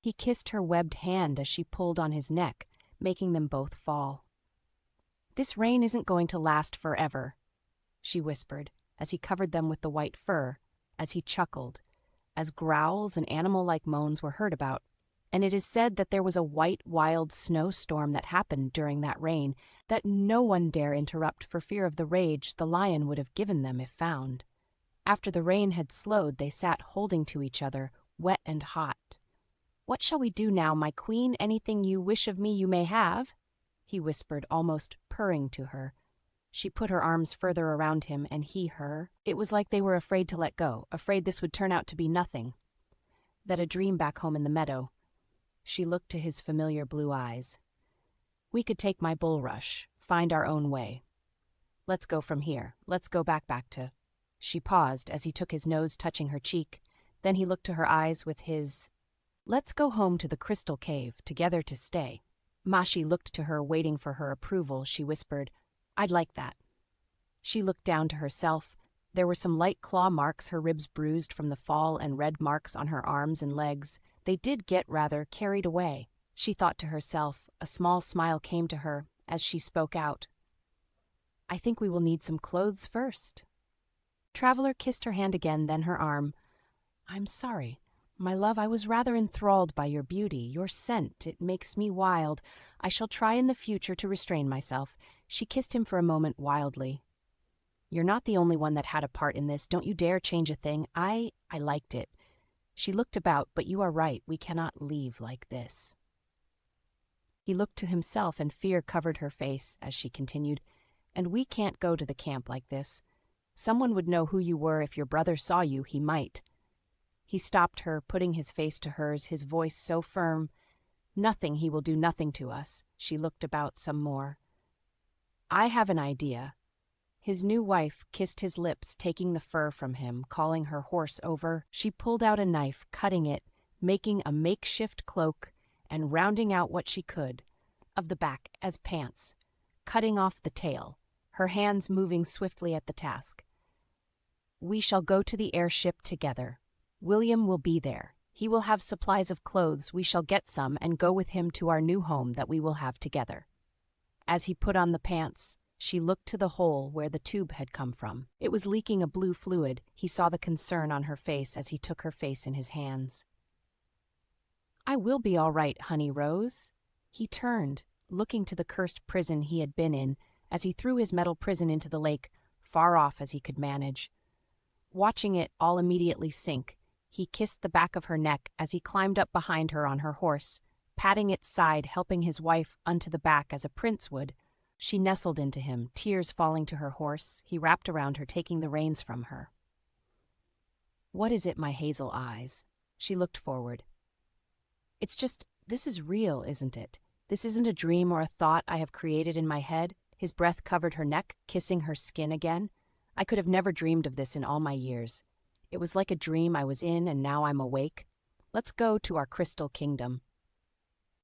He kissed her webbed hand as she pulled on his neck, making them both fall. "This rain isn't going to last forever," she whispered, as he covered them with the white fur, as he chuckled, as growls and animal-like moans were heard about. And it is said that there was a white, wild snowstorm that happened during that rain that no one dare interrupt for fear of the rage the lion would have given them if found. After the rain had slowed, they sat holding to each other, wet and hot. "What shall we do now, my queen? Anything you wish of me you may have," he whispered, almost purring to her. She put her arms further around him, and he her. It was like they were afraid to let go, afraid this would turn out to be nothing. That a dream back home in the meadow. She looked to his familiar blue eyes. "We could take my bulrush, find our own way. Let's go from here. Let's go back to..." She paused as he took his nose touching her cheek. Then he looked to her eyes with his... "Let's go home to the crystal cave, together to stay." Mashi looked to her, waiting for her approval. She whispered, "I'd like that." She looked down to herself. There were some light claw marks, her ribs bruised from the fall, and red marks on her arms and legs. They did get rather carried away, she thought to herself. A small smile came to her as she spoke out. "I think we will need some clothes first." Traveler kissed her hand again, then her arm. "I'm sorry. My love, I was rather enthralled by your beauty, your scent. It makes me wild. I shall try in the future to restrain myself." She kissed him for a moment wildly. "You're not the only one that had a part in this. Don't you dare change a thing. I liked it." She looked about, "But you are right. We cannot leave like this." He looked to himself, and fear covered her face as she continued, "And we can't go to the camp like this. Someone would know who you were. If your brother saw you, he might." He stopped her, putting his face to hers, his voice so firm. "Nothing, he will do nothing to us." She looked about some more. "I have an idea." His new wife kissed his lips, taking the fur from him, calling her horse over. She pulled out a knife, cutting it, making a makeshift cloak, and rounding out what she could of the back as pants, cutting off the tail, her hands moving swiftly at the task. "We shall go to the airship together. William will be there. He will have supplies of clothes. We shall get some and go with him to our new home that we will have together." As he put on the pants, she looked to the hole where the tube had come from. It was leaking a blue fluid. He saw the concern on her face as he took her face in his hands. "I will be all right, honey rose." He turned, looking to the cursed prison he had been in, as he threw his metal prison into the lake, far off as he could manage. Watching it all immediately sink, he kissed the back of her neck as he climbed up behind her on her horse, patting its side, helping his wife onto the back as a prince would. She nestled into him, tears falling to her horse. He wrapped around her, taking the reins from her. "What is it, my hazel eyes?" She looked forward. "It's just, this is real, isn't it? This isn't a dream or a thought I have created in my head." His breath covered her neck, kissing her skin again. "I could have never dreamed of this in all my years. It was like a dream I was in, and now I'm awake. Let's go to our crystal kingdom."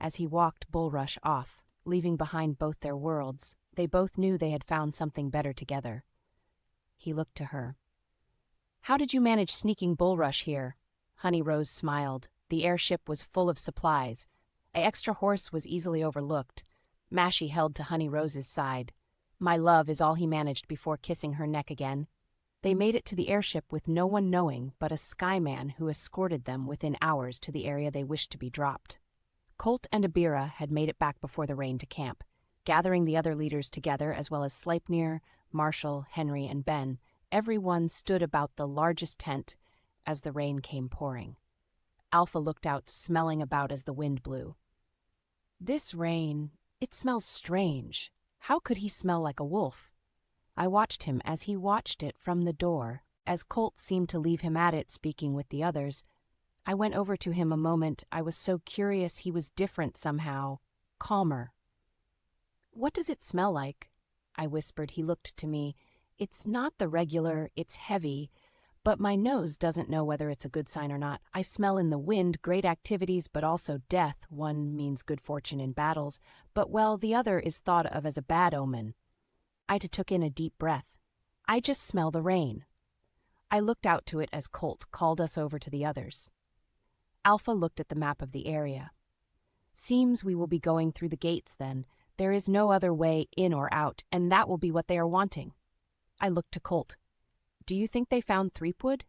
As he walked Bulrush off, leaving behind both their worlds, they both knew they had found something better together. He looked to her. "How did you manage sneaking Bulrush here?" Honey Rose smiled. The airship was full of supplies. An extra horse was easily overlooked. Mashi held to Honey Rose's side. "My love," is all he managed before kissing her neck again. They made it to the airship with no one knowing but a skyman who escorted them within hours to the area they wished to be dropped. Colt and Abira had made it back before the rain to camp, gathering the other leaders together as well as Sleipnir, Marshall, Henry, and Ben. Everyone stood about the largest tent as the rain came pouring. Alpha looked out, smelling about as the wind blew. "This rain, it smells strange. How could he smell like a wolf?" I watched him as he watched it from the door. As Colt seemed to leave him at it, speaking with the others, I went over to him a moment. I was so curious. He was different somehow, calmer. "What does it smell like?" I whispered. He looked to me. "It's not the regular, it's heavy, but my nose doesn't know whether it's a good sign or not. I smell in the wind great activities, but also death. One means good fortune in battles, but well, the other is thought of as a bad omen." I took in a deep breath. "I just smell the rain." I looked out to it as Colt called us over to the others. Alpha looked at the map of the area. Seems we will be going through the gates then. There is no other way in or out, and that will be what they are wanting. I looked to Colt. Do you think they found Threepwood?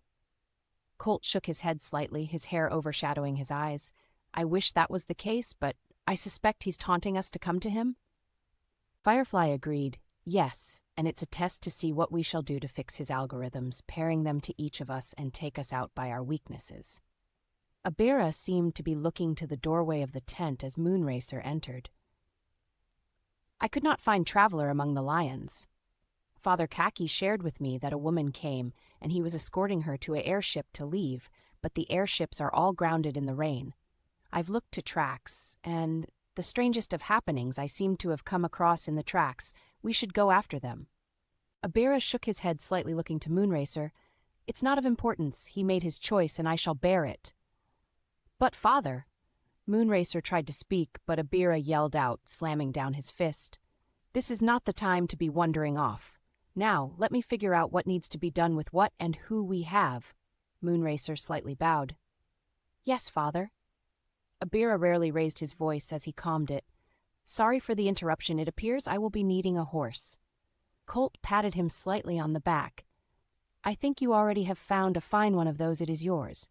Colt shook his head slightly, his hair overshadowing his eyes. I wish that was the case, but I suspect he's taunting us to come to him. Firefly agreed. Yes, and it's a test to see what we shall do to fix his algorithms, pairing them to each of us and take us out by our weaknesses. Abira seemed to be looking to the doorway of the tent as Moonracer entered. I could not find Traveler among the lions. Father Kaki shared with me that a woman came, and he was escorting her to an airship to leave, but the airships are all grounded in the rain. I've looked to tracks, and the strangest of happenings I seem to have come across in the tracks. We should go after them. Abira shook his head slightly, looking to Moonracer. It's not of importance. He made his choice, and I shall bear it. But, Father... Moonracer tried to speak, but Abira yelled out, slamming down his fist. This is not the time to be wandering off. Now, let me figure out what needs to be done with what and who we have. Moonracer slightly bowed. Yes, Father. Abira rarely raised his voice as he calmed it. Sorry for the interruption. It appears I will be needing a horse. Colt patted him slightly on the back. I think you already have found a fine one of those. It is yours.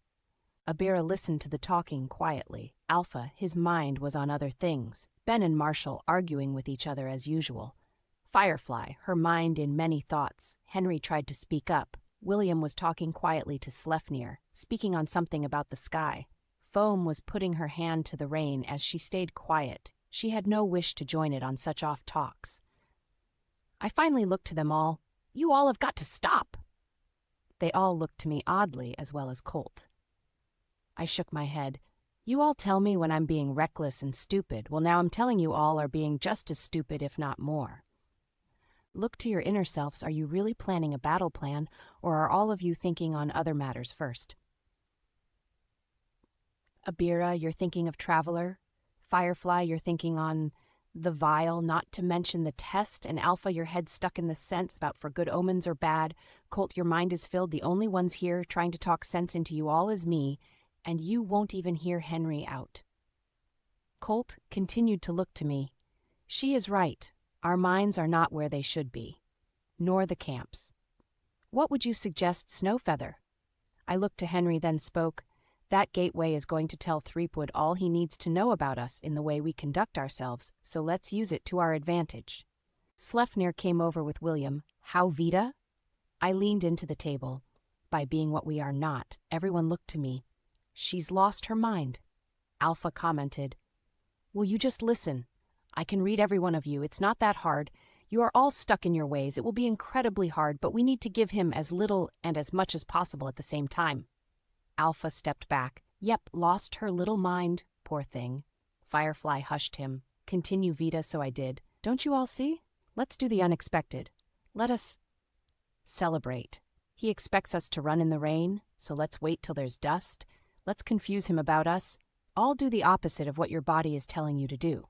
Abira listened to the talking quietly. Alpha, his mind was on other things. Ben and Marshall arguing with each other as usual. Firefly, her mind in many thoughts. Henry tried to speak up. William was talking quietly to Slefnir, speaking on something about the sky. Foam was putting her hand to the rein as she stayed quiet. She had no wish to join it on such off talks. I finally looked to them all. You all have got to stop. They all looked to me oddly, as well as Colt. I shook my head. You all tell me when I'm being reckless and stupid. Well, now I'm telling you all are being just as stupid, if not more. Look to your inner selves. Are you really planning a battle plan, or are all of you thinking on other matters first? Abira, you're thinking of Traveler. Firefly, you're thinking on the vial, not to mention the test, and Alpha, your head stuck in the sense about for good omens or bad. Colt, your mind is filled. The only ones here trying to talk sense into you all is me, and you won't even hear Henry out. Colt continued to look to me. She is right. Our minds are not where they should be, nor the camps. What would you suggest, Snowfeather? I looked to Henry, then spoke. That gateway is going to tell Threepwood all he needs to know about us in the way we conduct ourselves, so let's use it to our advantage. Slefnir came over with William. How Vita? I leaned into the table. By being what we are not, everyone looked to me. She's lost her mind. Alpha commented. Will you just listen? I can read every one of you. It's not that hard. You are all stuck in your ways. It will be incredibly hard, but we need to give him as little and as much as possible at the same time. Alpha stepped back. Yep, lost her little mind. Poor thing. Firefly hushed him. Continue, Vita, so I did. Don't you all see? Let's do the unexpected. Let us celebrate. He expects us to run in the rain, so let's wait till there's dust. Let's confuse him about us. All do the opposite of what your body is telling you to do.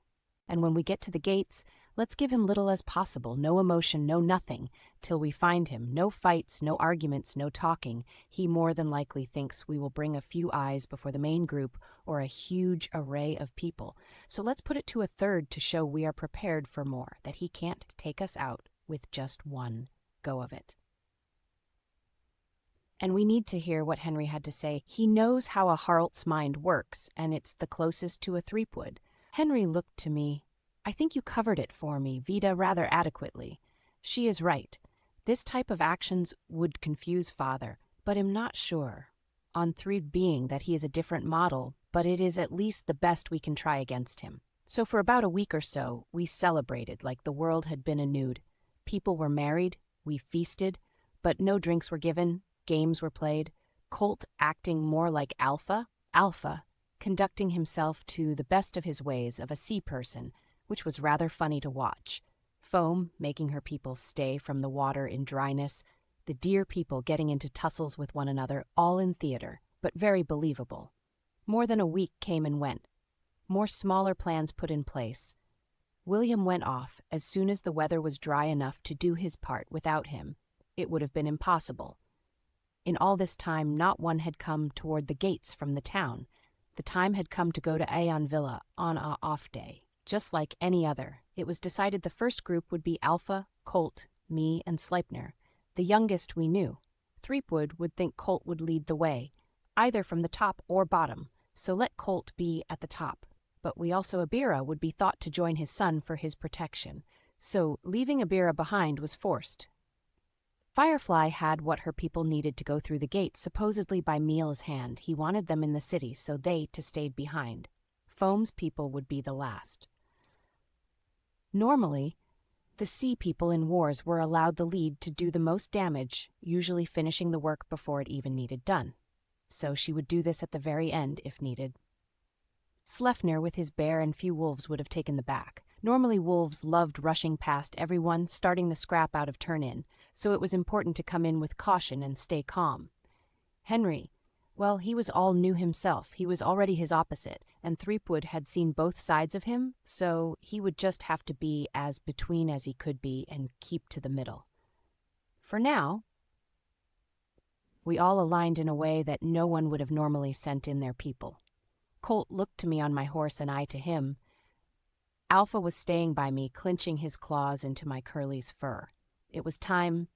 And when we get to the gates, let's give him little as possible, no emotion, no nothing, till we find him. No fights, no arguments, no talking. He more than likely thinks we will bring a few eyes before the main group or a huge array of people. So let's put it to a third to show we are prepared for more, that he can't take us out with just one go of it. And we need to hear what Henry had to say. He knows how a Harlt's mind works, and it's the closest to a Threepwood. Henry looked to me. I think you covered it for me, Vita, rather adequately. She is right. This type of actions would confuse Father, but I'm not sure. On Threed being that he is a different model, but it is at least the best we can try against him. So for about a week or so, we celebrated like the world had been anew. People were married, we feasted, but no drinks were given, games were played. Colt acting more like Alpha, conducting himself to the best of his ways of a sea person, which was rather funny to watch. Foam making her people stay from the water in dryness, the dear people getting into tussles with one another, all in theater, but very believable. More than a week came and went. More smaller plans put in place. William went off as soon as the weather was dry enough to do his part. Without him, it would have been impossible. In all this time, not one had come toward the gates from the town. The time had come to go to Aeon Villa on a off day. Just like any other, it was decided the first group would be Alpha, Colt, me, and Sleipnir, the youngest we knew. Threepwood would think Colt would lead the way, either from the top or bottom, so let Colt be at the top. But we also Abira would be thought to join his son for his protection, so leaving Abira behind was forced. Firefly had what her people needed to go through the gates, supposedly by Meal's hand. He wanted them in the city, so they to stayed behind. Foam's people would be the last. Normally, the sea people in wars were allowed the lead to do the most damage, usually finishing the work before it even needed done. So she would do this at the very end if needed. Sleipnir with his bear and few wolves would have taken the back. Normally wolves loved rushing past everyone, starting the scrap out of turn-in, so it was important to come in with caution and stay calm. Henry, well, he was all new himself. He was already his opposite, and Threepwood had seen both sides of him, so he would just have to be as between as he could be and keep to the middle. For now, we all aligned in a way that no one would have normally sent in their people. Colt looked to me on my horse and I to him. Alpha was staying by me, clenching his claws into my Curly's fur. It was time